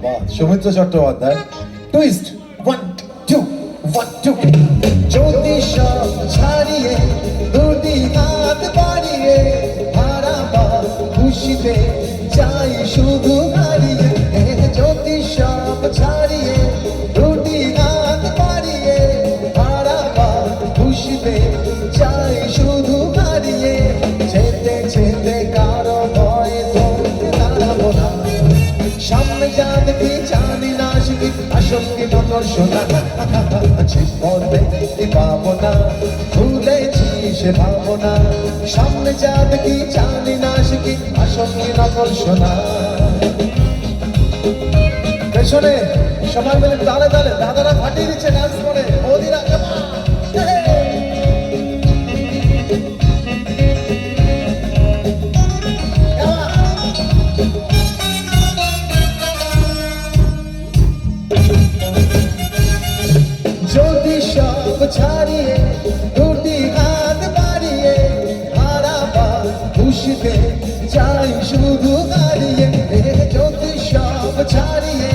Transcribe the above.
বাহ, সৌমিত্র চট্টোপাধ্যায়। টুইস্ট 1 2 1 2। যদি সব ছাড়িয়ে দুটি হাত বাড়িয়ে হারাবা খুশিতে চাই শুধু হারিয়ে। যদি সব ছাড়িয়ে দুটি হাত বাড়িয়ে হারাবা খুশিতে চাই শুধু হারিয়ে। যেতে যেতে কারো ভয়ে থমকে দাঁড়াবো না, সামনে যা দেখি জানি না শিখি আসক্তি নকল শোনা। পথ দেখতে পাবো না, ভুলেছি সে ভাবনা, সামনে যা দেখি জানি না শিখি আসক্তি নকল শোনা। পেছনে সবাই মিলে তালে তালে দাদারা ফাটিয়ে দিচ্ছে ডান্স করে, বৌদিরা যদি সব ছাড়িয়ে দুটি হাত বাড়িয়ে হারাবা খুশিতে চাই শুধু হারিয়ে। যদি সব ছাড়িয়ে